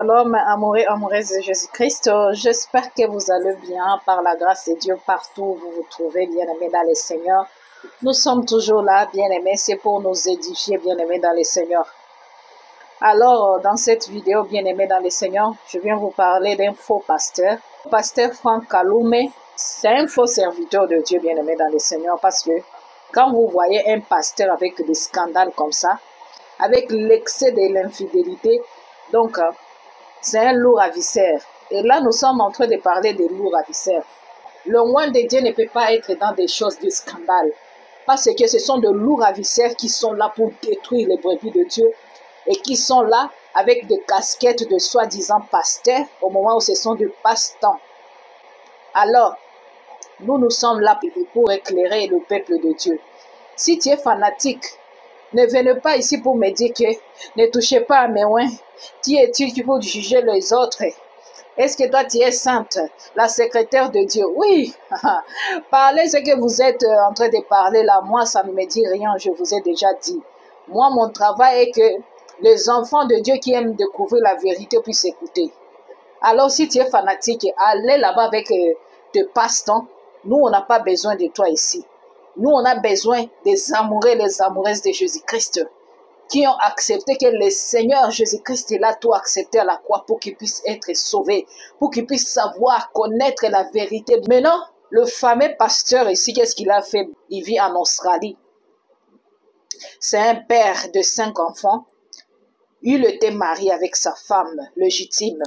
Alors, mes amoureux, amoureuses de Jésus-Christ, j'espère que vous allez bien par la grâce de Dieu partout où vous vous trouvez, bien-aimés dans le Seigneur. Nous sommes toujours là, bien-aimés, c'est pour nous édifier, bien-aimés dans le Seigneur. Alors, dans cette vidéo, bien-aimés dans le Seigneur, je viens vous parler d'un faux pasteur. Pasteur Franck Kaloumé, c'est un faux serviteur de Dieu, bien-aimé dans le Seigneur, parce que quand vous voyez un pasteur avec des scandales comme ça, avec l'excès de l'infidélité, donc c'est un lourd à viscère. Et là, nous sommes en train de parler des lourds à viscère. Le loin de Dieu ne peut pas être dans des choses de scandale. Parce que ce sont de lourds à viscère qui sont là pour détruire les brebis de Dieu et qui sont là avec des casquettes de soi-disant pasteurs au moment où ce sont des passe-temps. Alors, nous sommes là pour éclairer le peuple de Dieu. Si tu es fanatique, ne venez pas ici pour me dire que ne touchez pas à mes oins. Qui es-tu pour juger les autres? Est-ce que toi tu es sainte, la secrétaire de Dieu? Oui, parlez ce que vous êtes en train de parler là. Moi, ça ne me dit rien, je vous ai déjà dit. Moi, mon travail est que les enfants de Dieu qui aiment découvrir la vérité puissent écouter. Alors, si tu es fanatique, allez là-bas avec tes passe-temps. Nous, on n'a pas besoin de toi ici. Nous, on a besoin des amoureux et les amoureuses de Jésus-Christ qui ont accepté que le Seigneur Jésus-Christ est là, tout accepté à la croix pour qu'ils puissent être sauvés, pour qu'ils puissent savoir, connaître la vérité. Maintenant, le fameux pasteur ici, qu'est-ce qu'il a fait? Il vit en Australie. C'est un père de 5 enfants. Il était marié avec sa femme légitime.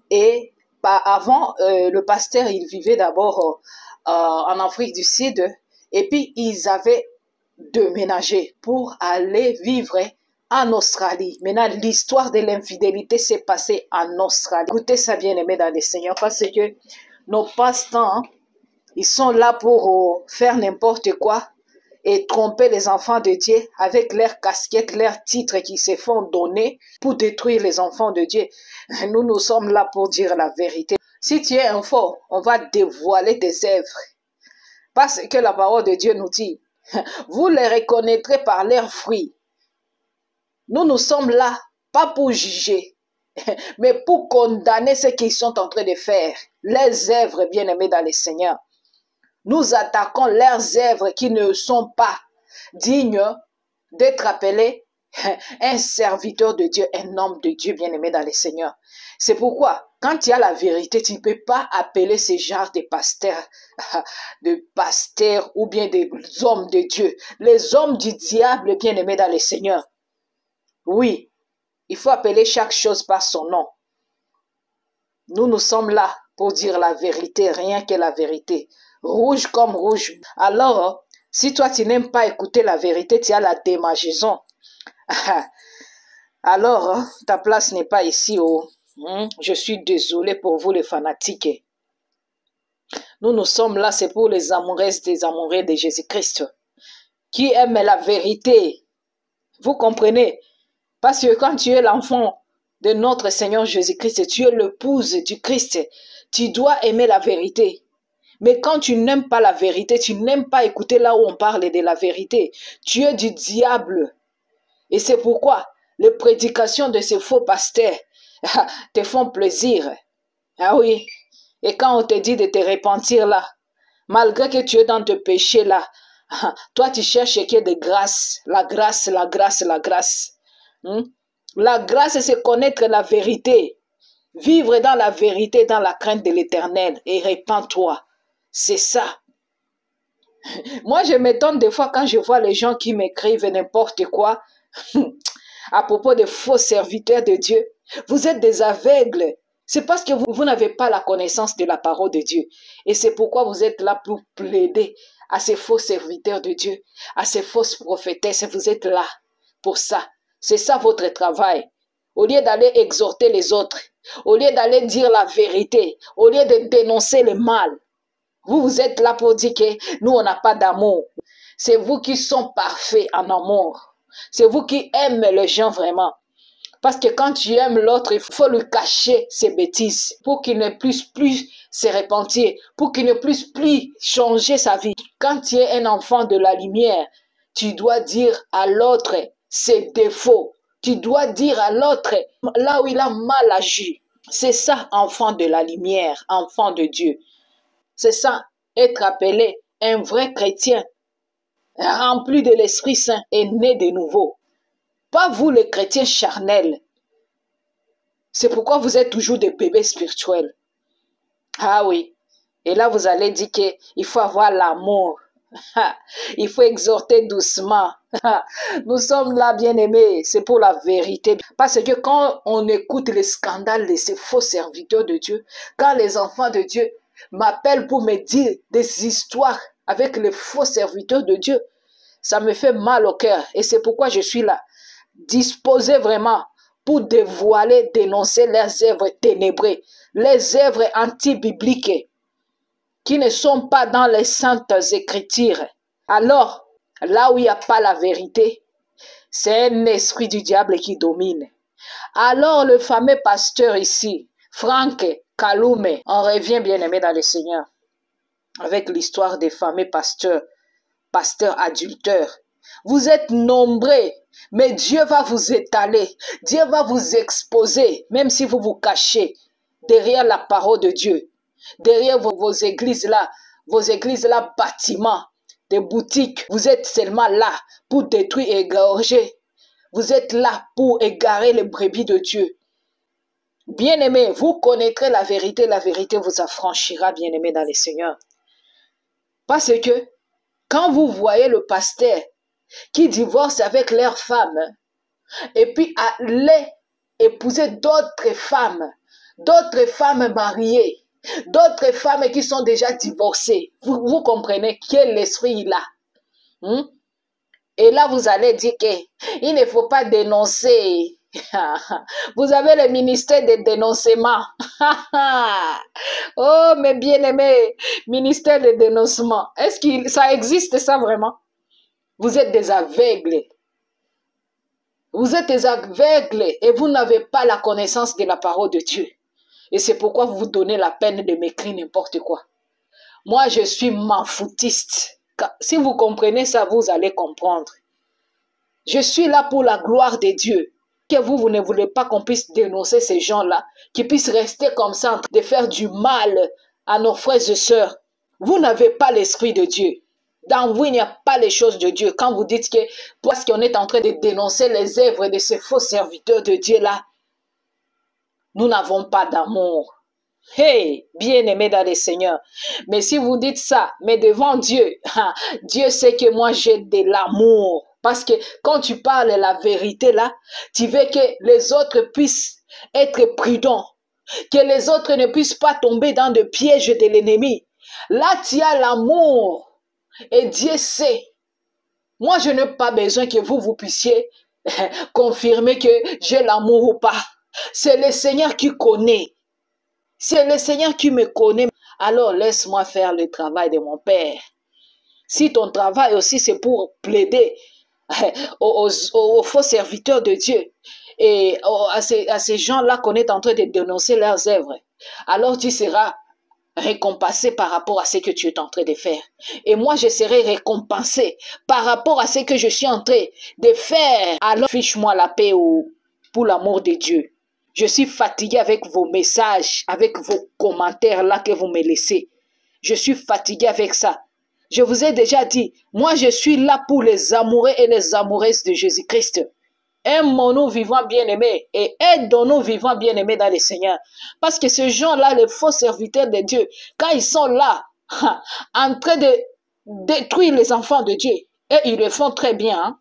Et avant, le pasteur, il vivait d'abord en Afrique du Sud. Et puis, ils avaient déménagé pour aller vivre en Australie. Maintenant, l'histoire de l'infidélité s'est passée en Australie. Écoutez ça, bien aimé dans le Seigneur, parce que nos passe-temps, ils sont là pour faire n'importe quoi et tromper les enfants de Dieu avec leurs casquettes, leurs titres qui se font donner pour détruire les enfants de Dieu. Nous sommes là pour dire la vérité. Si tu es un faux, on va dévoiler tes œuvres. Parce que la parole de Dieu nous dit, vous les reconnaîtrez par leurs fruits. Nous sommes là, pas pour juger, mais pour condamner ce qu'ils sont en train de faire. Les œuvres, bien-aimés dans le Seigneur. Nous attaquons leurs œuvres qui ne sont pas dignes d'être appelés un serviteur de Dieu, un homme de Dieu, bien-aimé dans le Seigneur. C'est pourquoi, quand tu as la vérité, tu ne peux pas appeler ce genre de pasteurs ou bien des hommes de Dieu. Les hommes du diable, bien-aimés dans le Seigneur. Oui, il faut appeler chaque chose par son nom. Nous sommes là pour dire la vérité, rien que la vérité. Rouge comme rouge. Alors, si toi tu n'aimes pas écouter la vérité, tu as la démagisation. Alors, ta place n'est pas ici. Je suis désolé pour vous les fanatiques. Nous sommes là, c'est pour les amoureuses des amoureux de Jésus-Christ qui aiment la vérité. Vous comprenez? Parce que quand tu es l'enfant de notre Seigneur Jésus-Christ, tu es l'épouse du Christ, tu dois aimer la vérité. Mais quand tu n'aimes pas la vérité, tu n'aimes pas écouter là où on parle de la vérité, tu es du diable. Et c'est pourquoi les prédications de ces faux pasteurs te font plaisir. Ah oui. Et quand on te dit de te repentir là, malgré que tu es dans tes péchés là, toi tu cherches qu'il y ait de grâce, la grâce, la grâce, la grâce. La grâce, c'est connaître la vérité. Vivre dans la vérité, dans la crainte de l'Éternel. Et répands-toi. C'est ça. Moi, je m'étonne des fois quand je vois les gens qui m'écrivent n'importe quoi à propos des faux serviteurs de Dieu. Vous êtes des aveugles. C'est parce que vous n'avez pas la connaissance de la parole de Dieu. Et c'est pourquoi vous êtes là pour plaider à ces faux serviteurs de Dieu, à ces fausses prophétesses. Vous êtes là pour ça. C'est ça votre travail. Au lieu d'aller exhorter les autres, au lieu d'aller dire la vérité, au lieu de dénoncer le mal, vous êtes là pour dire que nous, on n'a pas d'amour. C'est vous qui sont parfaits en amour. C'est vous qui aimez les gens vraiment. Parce que quand tu aimes l'autre, il faut lui cacher ses bêtises pour qu'il ne puisse plus se repentir, pour qu'il ne puisse plus changer sa vie. Quand tu es un enfant de la lumière, tu dois dire à l'autre ses défauts. Tu dois dire à l'autre là où il a mal agi. C'est ça, enfant de la lumière, enfant de Dieu. C'est ça, être appelé un vrai chrétien, rempli de l'Esprit Saint et né de nouveau. Pas vous les chrétiens charnels. C'est pourquoi vous êtes toujours des bébés spirituels. Ah oui. Et là, vous allez dire qu'il faut avoir l'amour. Il faut exhorter doucement. Nous sommes là, bien-aimés. C'est pour la vérité. Parce que quand on écoute les scandales de ces faux serviteurs de Dieu, quand les enfants de Dieu m'appellent pour me dire des histoires avec les faux serviteurs de Dieu, ça me fait mal au cœur. Et c'est pourquoi je suis là, disposé vraiment pour dévoiler, dénoncer leurs œuvres ténébreuses, les œuvres anti-bibliques qui ne sont pas dans les saintes écritures. Alors, là où il n'y a pas la vérité, c'est un esprit du diable qui domine. Alors, le fameux pasteur ici, Franck Kaloume, on revient bien aimé dans le Seigneur, avec l'histoire des fameux pasteurs adulteurs. Vous êtes nombreux, mais Dieu va vous étaler, Dieu va vous exposer, même si vous vous cachez derrière la parole de Dieu, derrière vos églises-là, bâtiments, des boutiques. Vous êtes seulement là pour détruire et égorger. Vous êtes là pour égarer les brebis de Dieu. Bien-aimés, vous connaîtrez la vérité vous affranchira, bien-aimés dans le Seigneur. Parce que quand vous voyez le pasteur qui divorce avec leur femme et puis allait épouser d'autres femmes mariées, d'autres femmes qui sont déjà divorcées, vous comprenez quel esprit il a. Et là, vous allez dire qu'il ne faut pas dénoncer. Vous avez le ministère de dénoncement. Oh, mes bien-aimés, ministère de dénoncement. Est-ce que ça existe, ça vraiment? Vous êtes des aveugles. Vous êtes des aveugles et vous n'avez pas la connaissance de la parole de Dieu. Et c'est pourquoi vous vous donnez la peine de m'écrire n'importe quoi. Moi, je suis m'en-foutiste. Si vous comprenez ça, vous allez comprendre. Je suis là pour la gloire de Dieu. Que vous ne voulez pas qu'on puisse dénoncer ces gens-là, qui puissent rester comme ça en train de faire du mal à nos frères et sœurs. Vous n'avez pas l'esprit de Dieu. Dans vous, il n'y a pas les choses de Dieu. Quand vous dites que parce qu'on est en train de dénoncer les œuvres de ces faux serviteurs de Dieu-là, nous n'avons pas d'amour. Hey, bien-aimé dans le Seigneur. Mais si vous dites ça, mais devant Dieu, Dieu sait que moi j'ai de l'amour. Parce que quand tu parles la vérité là, tu veux que les autres puissent être prudents. Que les autres ne puissent pas tomber dans le piège de l'ennemi. Là, tu as l'amour. Et Dieu sait. Moi, je n'ai pas besoin que vous puissiez confirmer que j'ai l'amour ou pas. C'est le Seigneur qui connaît. C'est le Seigneur qui me connaît. Alors, laisse-moi faire le travail de mon Père. Si ton travail aussi, c'est pour plaider aux faux serviteurs de Dieu et à ces gens-là qu'on est en train de dénoncer leurs œuvres, alors tu seras récompensé par rapport à ce que tu es en train de faire. Et moi, je serai récompensé par rapport à ce que je suis en train de faire. Alors, fiche-moi la paix pour l'amour de Dieu. Je suis fatigué avec vos messages, avec vos commentaires là que vous me laissez. Je suis fatigué avec ça. Je vous ai déjà dit, moi je suis là pour les amoureux et les amoureuses de Jésus-Christ. Aimons-nous vivants bien-aimés et aidons-nous vivants bien-aimés dans le Seigneur. Parce que ces gens-là, les faux serviteurs de Dieu, quand ils sont là, en train de détruire les enfants de Dieu, et ils le font très bien.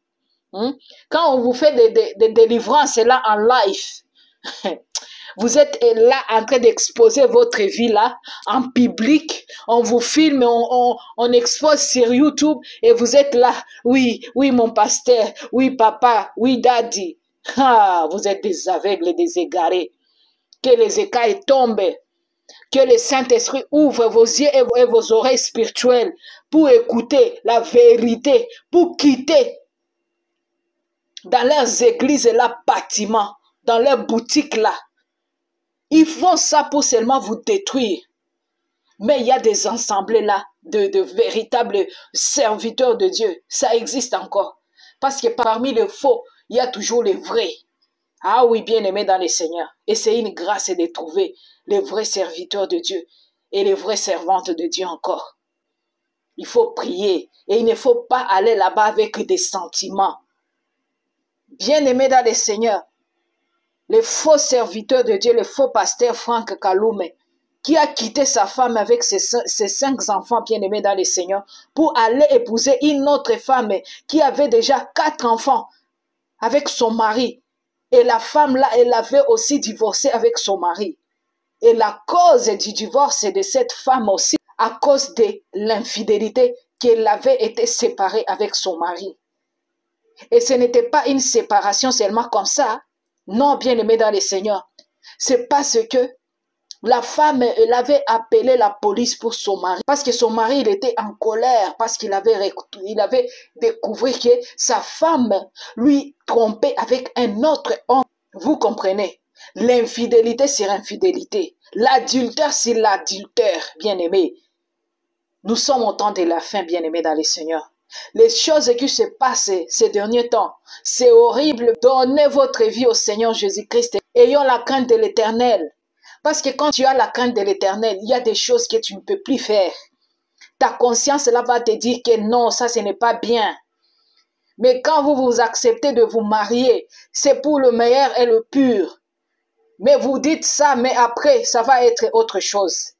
Quand on vous fait des délivrances là en live, vous êtes là en train d'exposer votre vie là en public. On vous filme, on expose sur YouTube et vous êtes là. Oui, oui mon pasteur, oui papa, oui daddy. Ah, vous êtes des aveugles et des égarés. Que les écailles tombent. Que le Saint-Esprit ouvre vos yeux et vos oreilles spirituelles pour écouter la vérité, pour quitter dans leurs églises et leurs bâtiments, dans leurs boutiques là. Ils font ça pour seulement vous détruire. Mais il y a des assemblées là, de véritables serviteurs de Dieu. Ça existe encore. Parce que parmi les faux, il y a toujours les vrais. Ah oui, bien-aimé dans le Seigneur. Et c'est une grâce de trouver les vrais serviteurs de Dieu et les vraies servantes de Dieu encore. Il faut prier et il ne faut pas aller là-bas avec des sentiments. Bien-aimé dans le Seigneur, les faux serviteurs de Dieu, le faux pasteur Franck Kaloume, qui a quitté sa femme avec ses 5 enfants bien-aimés dans le Seigneur pour aller épouser une autre femme qui avait déjà 4 enfants avec son mari. Et la femme là, elle avait aussi divorcé avec son mari. Et la cause du divorce de cette femme aussi, à cause de l'infidélité qu'elle avait été séparée avec son mari. Et ce n'était pas une séparation seulement comme ça. Non, bien-aimé dans le Seigneur. C'est parce que la femme, elle avait appelé la police pour son mari. Parce que son mari, il était en colère. Parce qu'il avait découvert que sa femme lui trompait avec un autre homme. Vous comprenez? L'infidélité sur infidélité. L'adultère sur l'adultère, bien-aimé. Nous sommes au temps de la fin, bien-aimé dans le Seigneur. Les choses qui se passent ces derniers temps, c'est horrible. Donnez votre vie au Seigneur Jésus-Christ. Ayons la crainte de l'Éternel. Parce que quand tu as la crainte de l'Éternel, il y a des choses que tu ne peux plus faire. Ta conscience là va te dire que non, ça ce n'est pas bien. Mais quand vous acceptez de vous marier, c'est pour le meilleur et le pur. Mais vous dites ça, mais après, ça va être autre chose.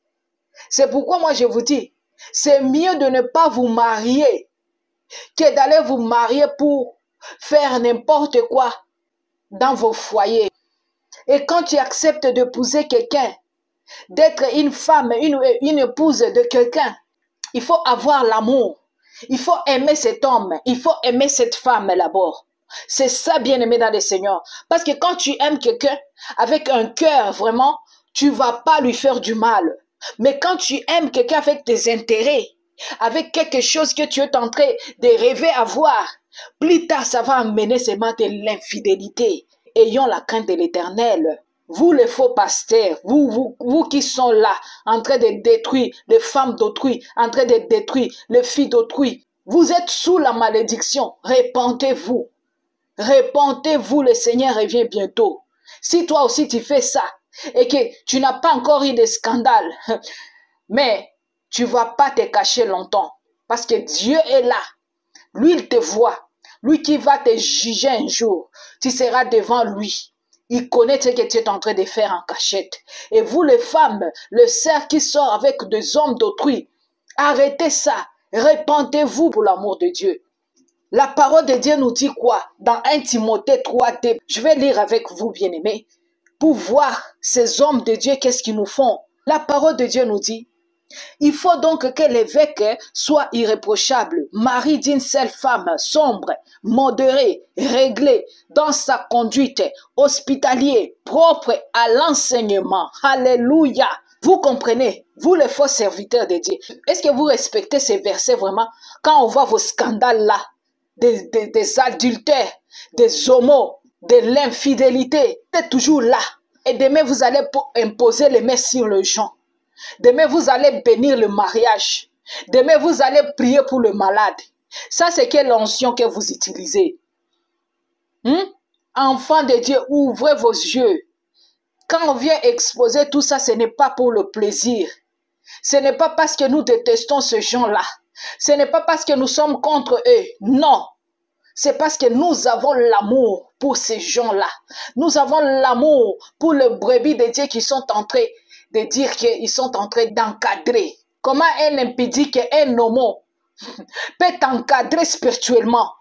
C'est pourquoi moi je vous dis, c'est mieux de ne pas vous marier que d'aller vous marier pour faire n'importe quoi dans vos foyers. Et quand tu acceptes d'épouser quelqu'un, d'être une femme, une épouse de quelqu'un, il faut avoir l'amour. Il faut aimer cet homme. Il faut aimer cette femme d'abord. C'est ça, bien-aimé dans le Seigneur. Parce que quand tu aimes quelqu'un avec un cœur, vraiment, tu ne vas pas lui faire du mal. Mais quand tu aimes quelqu'un avec des intérêts, avec quelque chose que tu es en train de rêver à voir, plus tard, ça va amener seulement de l'infidélité. Ayons la crainte de l'Éternel. Vous les faux pasteurs, vous qui sont là, en train de détruire les femmes d'autrui, en train de détruire les filles d'autrui, vous êtes sous la malédiction. Répentez-vous. Répentez-vous, le Seigneur revient bientôt. Si toi aussi tu fais ça et que tu n'as pas encore eu de scandale, mais tu ne vas pas te cacher longtemps parce que Dieu est là. Lui, il te voit. Lui qui va te juger un jour, tu seras devant lui. Il connaît ce que tu es en train de faire en cachette. Et vous les femmes, le cerf qui sort avec des hommes d'autrui, arrêtez ça. Répentez-vous pour l'amour de Dieu. La parole de Dieu nous dit quoi? Dans 1 Timothée 3:2, je vais lire avec vous, bien-aimés, pour voir ces hommes de Dieu, qu'est-ce qu'ils nous font. La parole de Dieu nous dit, il faut donc que l'évêque soit irréprochable, mari d'une seule femme, sombre, modéré, réglé dans sa conduite, hospitalier, propre à l'enseignement. Alléluia. Vous comprenez, vous les faux serviteurs de Dieu. Est-ce que vous respectez ces versets vraiment quand on voit vos scandales là, des adultères, des homos, de l'infidélité, c'est toujours là. Et demain vous allez imposer les mains sur les gens. Demain, vous allez bénir le mariage. Demain, vous allez prier pour le malade. Ça, c'est quelle onction que vous utilisez? Enfants de Dieu, ouvrez vos yeux. Quand on vient exposer tout ça, ce n'est pas pour le plaisir. Ce n'est pas parce que nous détestons ces gens-là. Ce n'est pas parce que nous sommes contre eux. Non. C'est parce que nous avons l'amour pour ces gens-là. Nous avons l'amour pour les brebis de Dieu qui sont en train de dire qu'ils sont en train d'encadrer. Comment un impudique, un homo peut t'encadrer spirituellement?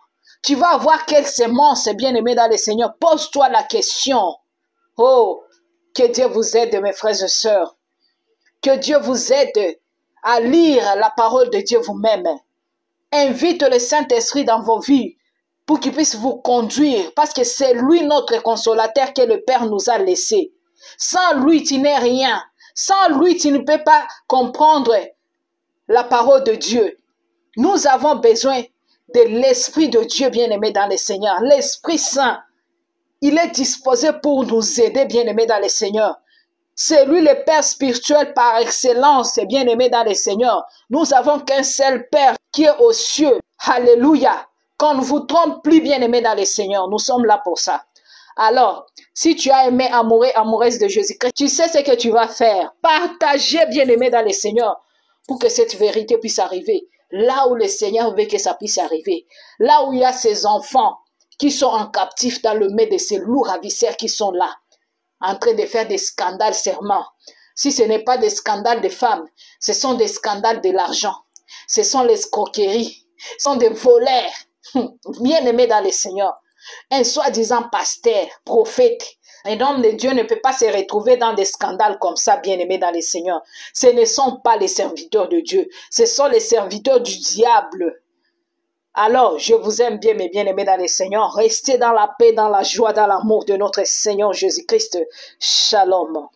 Tu vas avoir quelle sémence, bien-aimé dans le Seigneur. Pose-toi la question. Oh, que Dieu vous aide, mes frères et sœurs. Que Dieu vous aide à lire la parole de Dieu vous-même. Invite le Saint-Esprit dans vos vies pour qu'il puisse vous conduire, parce que c'est lui notre consolateur que le Père nous a laissé. Sans lui, tu n'es rien. Sans lui, tu ne peux pas comprendre la parole de Dieu. Nous avons besoin de l'Esprit de Dieu, bien-aimé dans le Seigneur. L'Esprit Saint, il est disposé pour nous aider, bien-aimé dans le Seigneur. C'est lui le Père spirituel par excellence, bien-aimé dans le Seigneur. Nous avons qu'un seul Père qui est aux cieux. Alléluia. Qu'on ne vous trompe plus, bien-aimé dans le Seigneur. Nous sommes là pour ça. Alors, si tu as aimé amoureux, amoureuse de Jésus-Christ, tu sais ce que tu vas faire. Partagez, bien-aimé, dans le Seigneur, pour que cette vérité puisse arriver. Là où le Seigneur veut que ça puisse arriver. Là où il y a ces enfants qui sont en captif dans le milieu de ces loups ravisseurs qui sont là, en train de faire des scandales serments. Si ce n'est pas des scandales de femmes, ce sont des scandales de l'argent. Ce sont les escroqueries. Ce sont des voleurs. Bien-aimés dans le Seigneur. Un soi-disant pasteur, prophète, un homme de Dieu ne peut pas se retrouver dans des scandales comme ça, bien-aimés dans le Seigneur. Ce ne sont pas les serviteurs de Dieu. Ce sont les serviteurs du diable. Alors, je vous aime bien, mes bien-aimés dans le Seigneur. Restez dans la paix, dans la joie, dans l'amour de notre Seigneur Jésus-Christ. Shalom.